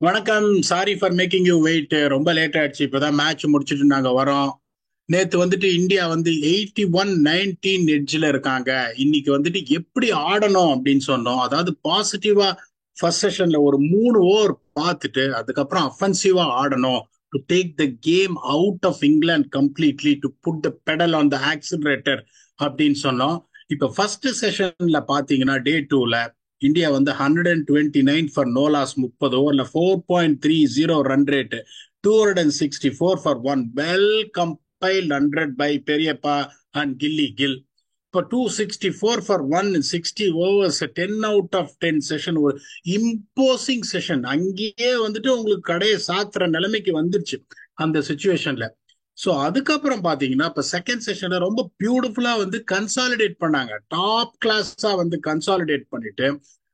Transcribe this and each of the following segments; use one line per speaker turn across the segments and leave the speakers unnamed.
வணக்கம். Sorry for making you wait. ரொம்ப late ஆயிடுச்சு. இப்பதான் மேட்ச் முடிச்சுட்டு நாங்க வரோம். நேத்து வந்துட்டு இந்தியா வந்து 81-19 எட்ஜ்ல இருக்காங்க. இன்னைக்கு வந்துட்டு எப்படி ஆடணும் அப்படின்னு சொன்னோம். அதாவது பாசிட்டிவா ஃபர்ஸ்ட் செஷன்ல ஒரு 3 ஓவர் பார்த்துட்டு அதுக்கப்புறம் அஃபென்சிவா ஆடணும். To take the game out of England completely, to put the pedal on the accelerator அப்படின்னு சொன்னோம். இப்ப ஃபர்ஸ்ட் செஷன்ல பாத்தீங்கன்னா டே 2ல இந்தியா வந்து 129 ஃபார் நோலாஸ், 30 ஓவர்ல 4.30 run rate, 264 for one well compiled 100 by பெரியப்பா அண்ட் கில்லி கில். இப்போ 264 for one 60 overs, 10 out of 10 session, ஒரு இம்போசிங் செஷன். அங்கேயே வந்துட்டு உங்களுக்கு கடையை சாத்துற நிலைமைக்கு வந்துருச்சு அந்த சுச்சுவேஷன்ல. ஸோ அதுக்கப்புறம் பாத்தீங்கன்னா இப்ப செகண்ட் செஷன்ல ரொம்ப பியூட்டிஃபுல்லா வந்து கன்சாலிடேட் பண்ணாங்க. டாப் கிளாஸா வந்து கன்சாலிடேட் பண்ணிட்டு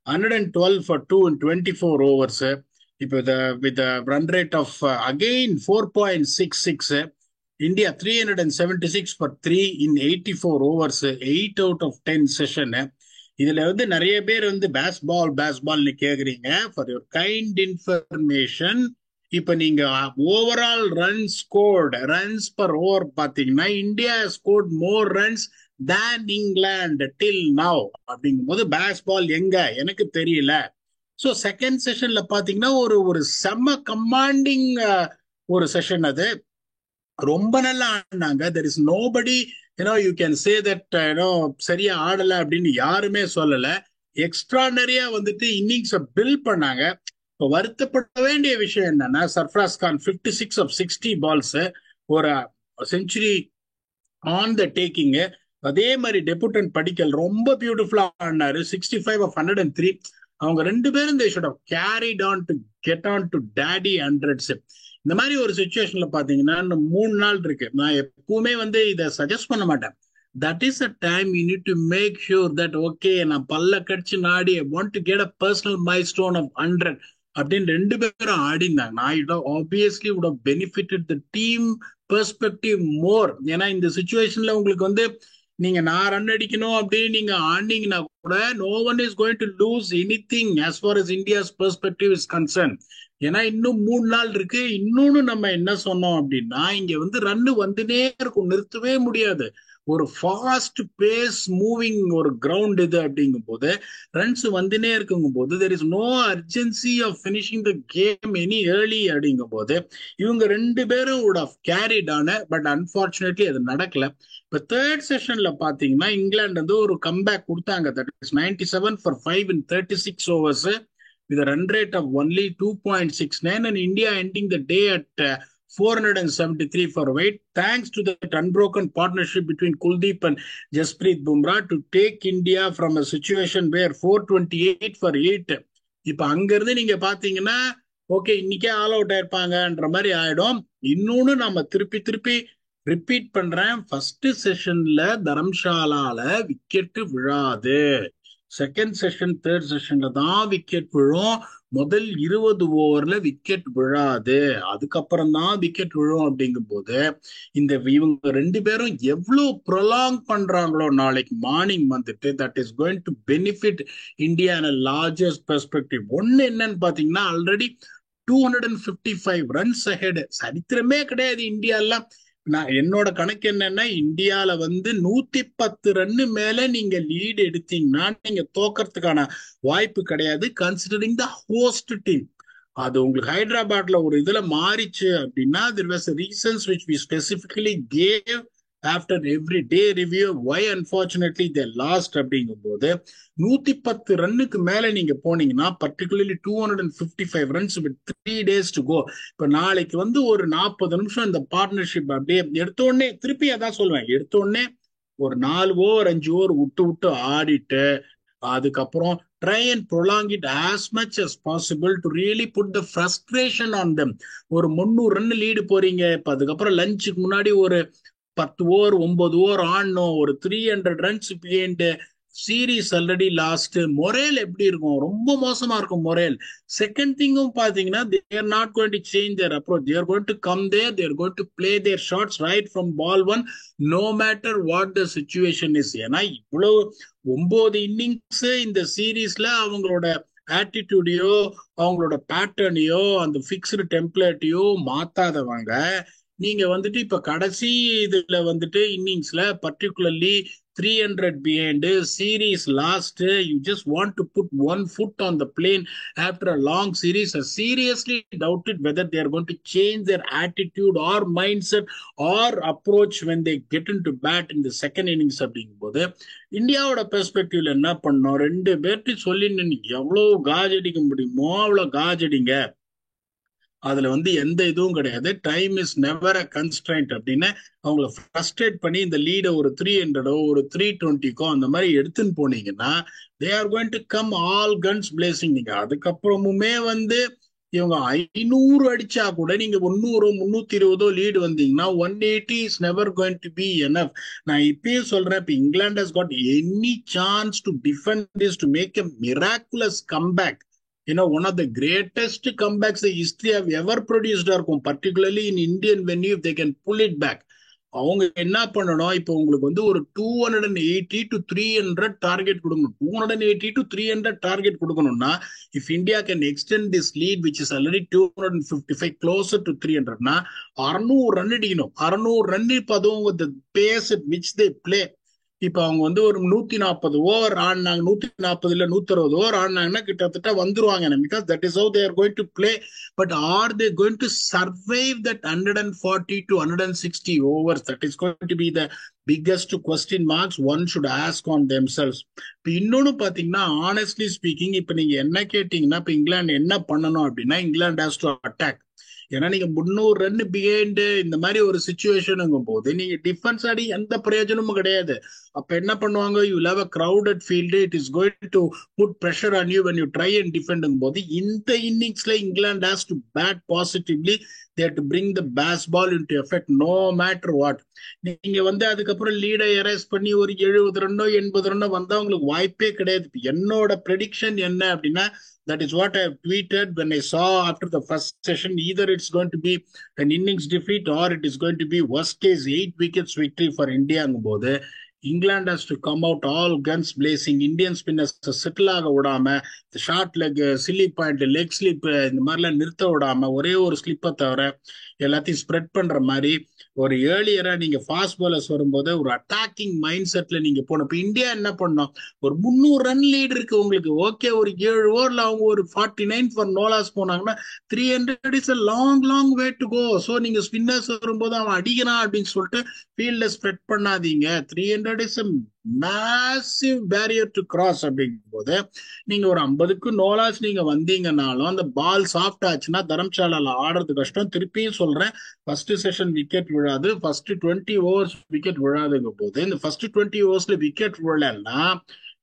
112 ஃபார் 2 in 24 overs. இப்போ with run rate of again 4.66. India 376 for 3 in 84 overs, 8 out of 10 session. இதுல வந்து நிறைய பேர் வந்து பேஸ்பால்னு கேக்குறீங்க. ஃபார் யுவர் கைண்ட் இன்ஃபர்மேஷன், இப்ப நீங்க ஓவரால் ரன்ஸ் பர் ஓவர் பாத்தீங்கன்னா இந்தியா ஸ்கோர்ட் மோர் ரன்ஸ் தேன் இங்கிலாந்து டில் நவ். அப்படிங்கும்போது பேஸ்பால் எங்க எனக்கு தெரியல. ஸோ செகண்ட் செஷன்ல பாத்தீங்கன்னா ஒரு ஒரு செம்ம கமாண்டிங் ஒரு செஷன் அது. ரொம்ப நல்லா ஆடினாங்க. There is nobody you can say that சரியா ஆடல அப்படின்னு யாருமே சொல்லல. எக்ஸ்ட்ரானரியா வந்துட்டு இன்னிங்ஸை பில்ட் பண்ணாங்க. இப்போ வருத்தப்பட வேண்டிய விஷயம் என்னன்னா, சர்ஃப்ராஸ் கான் 56 of 60 balls, ஒரு செஞ்சுரி ஆன் த டேக்கிங். அதே மாதிரி டெபுட்டன் படிக்கல் ரொம்ப பியூட்டிஃபுல்லா ஆடினாரு, 65 of 103. அவங்க ரெண்டு பேரும் they should have carried on to get on to daddy hundreds. இந்த மாதிரி ஒரு சுச்சுவேஷன்ல பாத்தீங்கன்னா இன்னும் 3 நாள் இருக்கு. நான் எப்பவுமே வந்து இதை சஜஸ்ட் பண்ண மாட்டேன். That is a time you need to make sure that okay, நான் பல்ல கடிச்சு நாடி I want to get a personal milestone of 100 அப்படின்னு ரெண்டு பேரும் ஆடிந்தாங்க. நான் obviously would have benefited the team perspective more. ஏன்னா இந்த சுச்சுவேஷன்ல உங்களுக்கு வந்து நீங்க நான் ரன் அடிக்கணும் அப்படின்னு நீங்க ஆடினீங்கன்னா கூட no one is going to lose anything as far as India's perspective is concern. ஏன்னா இன்னும் 3 நாள் இருக்கு. இன்னொன்னு நம்ம என்ன சொன்னோம் அப்படின்னா, இங்க வந்து ரன்னு வந்துனே இருக்கும், நிறுத்தவே முடியாது. ஒரு ஃபாஸ்ட் பேஸ் மூவிங் ஒரு கிரவுண்ட் இது அப்படிங்கும் போது ரன்ஸ் வந்துனே இருக்குங்கும் போது there is no urgency of finishing the game any early அப்படிங்கும் போது இவங்க ரெண்டு பேரும் would have carried on, but unfortunately அது நடக்கல. இப்ப தேர்ட் செஷன்ல பாத்தீங்கன்னா இங்கிலாந்து வந்து ஒரு கம்பேக் கொடுத்தாங்க. That is 97 for 5 in 36 overs, with a run rate of only 2.69, and India ending the day at 473 for weight, thanks to that unbroken partnership between Kuldeep and Jasprit Bumrah to take India from a situation where 428 for 8. இப்ப அங்க இருந்து நீங்க பாத்தீங்கன்னா okay இன்னைக்கே all out ஆயிருப்பாங்கன்ற மாதிரி ஆயிடும். இன்னொன்னு நம்ம திருப்பி திருப்பி ரிப்பீட் பண்றேன், ஃபர்ஸ்ட் செஷன்ல தரம்ஷாலால விக்கெட் விழாது. செகண்ட் செஷன் தேர்ட் செஷன்ல தான் விக்கெட் விழும். முதல் 20 ஓவர்ல விக்கெட் விழாது, அதுக்கப்புறம் தான் விக்கெட் விழும். அப்படிங்கும் போது இவங்க ரெண்டு பேரும் எவ்வளவு ப்ரொலாங் பண்றாங்களோ நாளைக்கு மார்னிங் வந்துட்டு that is going to benefit India in largest perspective. ஒன்னு என்னன்னு பாத்தீங்கன்னா ஆல்ரெடி 255 ரன்ஸ் அஹெட். சரித்திரமே கிடையாது இந்தியாலாம். நான் என்னோட கணக்கு என்னன்னா, இந்தியால வந்து 110 ரன்னு மேல நீங்க லீடு எடுத்தீங்கன்னா நீங்க தோக்கறதுக்கான வாய்ப்பு கிடையாது, கன்சிடரிங் த ஹோஸ்ட் டீம். அது உங்களுக்கு ஹைதராபாத்ல ஒரு இதுல மாறிச்சு அப்படின்னா there was a reasons which we specifically gave after every day review why unfortunately they lost. அப்படிங்கும் போது 110 ரன்னுக்கு மேல நீங்க போனீங்கன்னா, particularly 255 runs with 3 days to go. இப்ப நாளைக்கு வந்து ஒரு 40 நிமிஷம் இந்த பார்ட்னர்ஷிப் அப்படியே எடுத்த உடனே திருப்பி அதான் சொல்லுவேன், எடுத்த உடனே ஒரு 4 ஓவர் 5 ஓவர் விட்டு விட்டு ஆடிட்டு அதுக்கப்புறம் try and prolong it as much as possible to really put the frustration on them. ஒரு 300 ரன் லீடு போறீங்க. இப்ப அதுக்கப்புறம் லஞ்சுக்கு முன்னாடி ஒரு 10 ஓவர் 9 ஓவர் ஆடணும், ஒரு 300 runs behind. Series already lost. Morale எப்படி இருக்கும்? ரொம்ப மோசமா இருக்கும் மொரேல். செகண்ட் திங்கும் பாத்தீங்கன்னா they are not going to change their approach. They are going to come there, they are going to play their shots right from ball one, no matter what the situation is. ஏன்னா இவ்வளவு 9 innings இந்த சீரீஸ்ல அவங்களோட ஆட்டிடியூடையோ அவங்களோட பேட்டர்னையோ அந்த fixed டெம்ப்ளேட்டையோ மாத்தாதவங்க நீங்க வந்துட்டு இப்ப கடைசி இதுல வந்துட்டு இன்னிங்ஸ்ல particularly 300 behind series last, you just want to put one foot on the plane after a long series. I seriously doubted whether they are going to change their attitude or mindset or approach when they get into bat in the second innings அப்படிங்கும்போது இந்தியாவோட பெர்ஸ்பெக்டிவ்ல என்ன பண்ணோம், ரெண்டு பேர்ட்டு சொல்லி எவ்வளவு gauge அடிக்க முடியுமோ அவ்வளவு காஜ் அடிங்க, அதுல வந்து எந்த இதுவும் கிடையாது, time is never a constraint அப்படின்னு அவங்கள ஃப்ரஸ்ட்ரேட் பண்ணி இந்த லீடை ஒரு 300 ஒரு 320 அந்த மாதிரி எடுத்துன்னு போனீங்கன்னா they are going to come all guns blazing. நீங்க அதுக்கப்புறமுமே வந்து இவங்க 500 அடிச்சா கூட நீங்க 300 320 லீடு வந்தீங்கன்னா 180 is never going to be enough. நான் இப்பயே சொல்றேன், இப்ப England has got any chance to defend this to make a miraculous comeback. One of the greatest comebacks the history have ever produced இருக்கும், particularly in Indian venue, if they can pull it back. அவங்க என்ன பண்ணணும், இப்போ உங்களுக்கு வந்து ஒரு 280 to 300 target கொடுக்கணும். 280 to 300 target கொடுக்கணும்னா if India can extend this lead which is already 255 closer to 300னா 600 run அடிக்கணும். 600 run இப்பதும் with the pace at which they play. இப்ப அவங்க வந்து ஒரு 140 ஓவர் ஆடினாங்க, 140 இல்ல 160 ஓவர் ஆடினாங்கன்னா கிட்டத்தட்ட வந்துருவாங்க, because that is how they are going to play. But are they going to survive that 140 to 160 overs? That is going to be the biggest question marks one should ask on themselves. இப்ப இன்னொன்னு பாத்தீங்கன்னா, honestly speaking, இப்ப நீங்க என்ன கேட்டீங்கன்னா, இப்ப இங்கிலாந்து என்ன பண்ணணும் அப்படின்னா, இங்கிலாந்து ஹாஸ் டு அட்டாக். ஏன்னா நீங்க 300 ரன் பிஹைண்ட் இந்த மாதிரி ஒரு சுச்சுவேஷனுங்கும் போது நீங்க டிஃபென்ஸ் ஆடி எந்த பிரயோஜனமும் கிடையாது. அப்ப என்ன பண்ணுவாங்க, you have a crowded field, it is going to put pressure on you when you try and defend போது இந்த இன்னிங்ஸ்ல England has to bat positively. they have to bring the baseball into effect no matter what. நீங்க வந்து அதுக்கப்புறம் லீடை erase பண்ணி ஒரு 70 ரன்னோ 80 ரன்னோ வந்தா உங்களுக்கு வாய்ப்பே கிடையாது. என்னோட ப்ரெடிக்ஷன் என்ன அப்படின்னா, that is what I have tweeted when I saw after the first session, either it's going to be an innings defeat or it is going to be worst case 8 wickets victory for India. போது England has to come out all guns blazing. Indian spinners settle ஆக விடாம, short leg, silly point, leg slip இந்த மாதிரிலாம் நிறுத்த விடாம ஒரே ஒரு ஸ்லிப்பை தவிர எல்லாத்தையும் ஸ்ப்ரெட் பண்ற மாதிரி ஒரு ஏர்லியரா நீங்க ஃபாஸ்ட் பாலர்ஸ் வரும்போது ஒரு அட்டாக்கிங் மைண்ட் செட்ல நீங்க போனோம். இப்ப இந்தியா என்ன பண்ணோம், ஒரு 300 ரன் லீட் இருக்கு உங்களுக்கு, ஓகே, ஒரு 7 ஓவர்ல அவங்க ஒரு 49 ஃபார் நோலாஸ் போனாங்கன்னா 300 is a long way to go. So நீங்க ஸ்பின்னர்ஸ் வரும்போது அவன் அடிக்கிறான் அப்படின்னு சொல்லிட்டு ஃபீல்ட ஸ்ப்ரெட் பண்ணாதீங்க. 300 is a massive barrier to cross. அப்படிங்கும் போது நீங்க ஒரு 50க்கு நோலாஸ் நீங்க வந்தீங்கன்னாலும் அந்த பால் சாஃப்ட் ஆச்சுன்னா தரம்சாலால ஆடுறது கஷ்டம். திருப்பியும் சொல்றேன், ஃபர்ஸ்ட் செஷன் விக்கெட் விழாது, ஃபர்ஸ்ட் 20 ஓவர்ஸ் விக்கெட் விழாதுங்கும் போது இந்த ஃபர்ஸ்ட் 20 ஓவர்ஸ்ல விக்கெட் விழலன்னா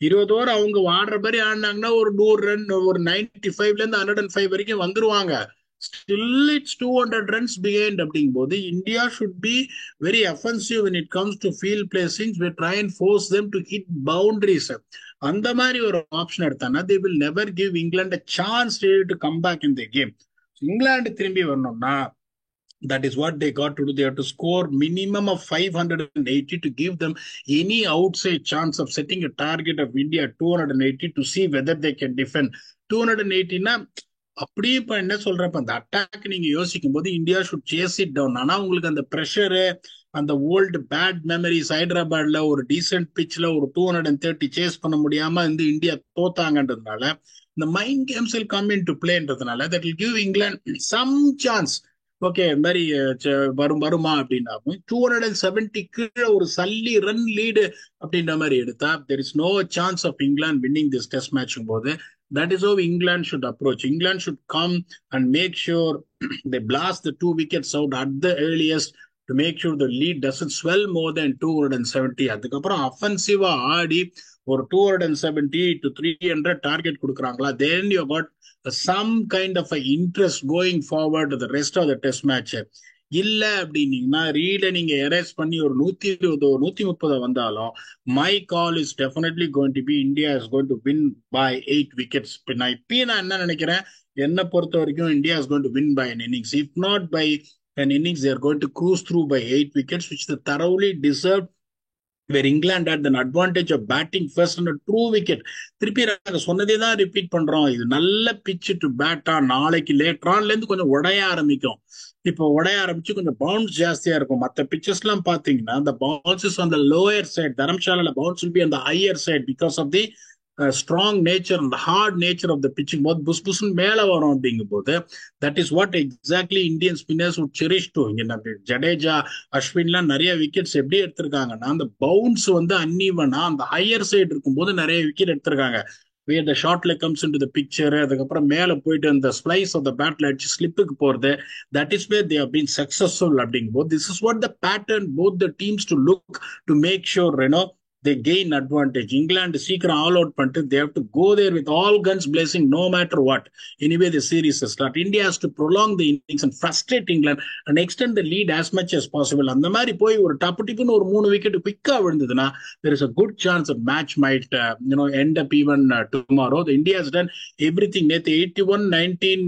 20 ஓவர் அவங்க ஆடுற மாதிரி ஆடினாங்கன்னா ஒரு 100 ரன், ஒரு 95ல இருந்து 105 வரைக்கும் வந்துருவாங்க. Still it's 200 runs behind. அப்படிங்கும் போது India should be very offensive when it comes to field placings. We try and force them to hit boundaries. அந்த மாதிரி ஒரு ஆப்ஷன் எடுத்தாங்கன்னா they will never give England a chance really to come back in the game. England திரும்பி வரணும்னா that is what they got to do. They have to score minimum of 580 to give them any outside chance of setting a target of India 280 to see whether they can defend. 280னா அப்படியே இப்ப என்ன சொல்றேன், இப்ப அந்த attack நீங்க யோசிக்கும் போது India should chase it down. ஆனா உங்களுக்கு அந்த ப்ரெஷரு, அந்த ஓல்டு பேட் மெமரிஸ், ஹைதராபாத்ல ஒரு டீசென்ட் பிச்ல ஒரு 230 சேஸ் பண்ண முடியாம இந்த இந்தியா தோத்தாங்கன்றதுனால இந்த mind games will come in to பிளேன்றதுனால that will give England some chance. Okay, இந்த மாதிரி வருமா அப்படின்னா 270 கீழே ஒரு சல்லி ரன் லீடு அப்படின்ற மாதிரி எடுத்தா there is no chance of England winning this test மேட்சும் போது that is how England should approach. England should come and make sure they blast the 2 wickets out at the earliest to make sure the lead doesn't swell more than 270. அதுக்கப்புறம் அஃபென்சிவா ஆடி ஒரு 270 to 300 target கொடுக்குறாங்களா, then you got some kind of a interest going forward to the rest of the test match. இல்ல அப்படின்னீங்கன்னா read நீங்க erase பண்ணி ஒரு 120 130 வந்தாலும் my call is definitely going to be India is going to win by 8 wickets. நான் என்ன நினைக்கிறேன், என்னை பொறுத்த வரைக்கும் India is going to win by an innings. If not by an innings, they are going to cruise through by 8 wickets, which they thoroughly deserved where England had an advantage of batting first on a true wicket. திருப்பி நாங்க சொன்னதே தான் repeat பண்றோம். இது நல்ல pitch to பேட்டா, நாளைக்கு லேட்டரான்ல இருந்து கொஞ்சம் உடைய ஆரம்பிக்கும். இப்போ உடைய ஆரம்பிச்சு கொஞ்சம் பவுன்ஸ் ஜாஸ்தியா இருக்கும். மற்ற பிச்சர்ஸ் எல்லாம் பாத்தீங்கன்னா அந்த bounces on the lower side, தரம்சாலால bounce will be on the higher side because of the strong nature அந்த hard nature of the pitching போது புஷ் புஷ்னு மேல வரும். அப்படிங்கும் போது that is what exactly Indian spinners would cherish to. இங்க ஜடேஜா, அஸ்வின்லாம் நிறைய விக்கெட்ஸ் எப்படி எடுத்திருக்காங்கன்னா அந்த பவுன்ஸ் வந்து அன்இவனா அந்த ஹையர் சைடு இருக்கும்போது நிறைய விக்கெட் எடுத்திருக்காங்க. where the short leg comes into the picture, அதுக்கப்புறம் மேல போயிட்டு அந்த ஸ்லைஸ் ஆஃப் த பேட்ல அடிச்சு ஸ்லிப்புக்கு போறது, that is where they have been successful. அப்படிங்கும்போது this is what the pattern both the teams to look to make sure they gain advantage. England சீக்கிரம் all out பண்ணிட்டு they have to go there with all guns blazing no matter what. Anyway, the series is start. India has to prolong the innings and frustrate England and extend the lead as much as possible. அந்த மாதிரி போய் ஒரு டப்பு டிப்புன்னு ஒரு 3 wicket குவிக்கா விழுந்ததுன்னா there is a good chance that match might end up even tomorrow. The India has done everything. நேத்து 81-19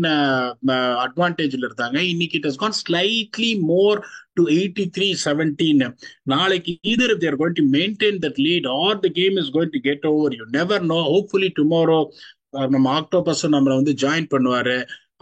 அட்வான்டேஜ்ல இருந்தாங்க. இன்னைக்கு it has gone slightly more to 83-17. நாளைக்கு either if they are going to maintain that lead or the game is going to get over, you never know. Hopefully tomorrow நம்ம octopus நம்மளை வந்து join பண்ணுவாரு.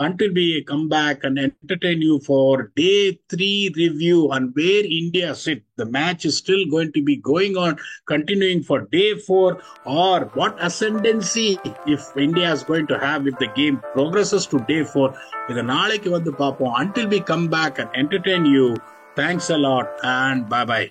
Until we come back and entertain you for day 3 review on where India sit. The match is still going to be going on, continuing for day 4, or what ascendancy if India is going to have if the game progresses to day 4. இதை நாளைக்கு வந்து பார்ப்போம். Until we come back and entertain you, thanks a lot and bye bye.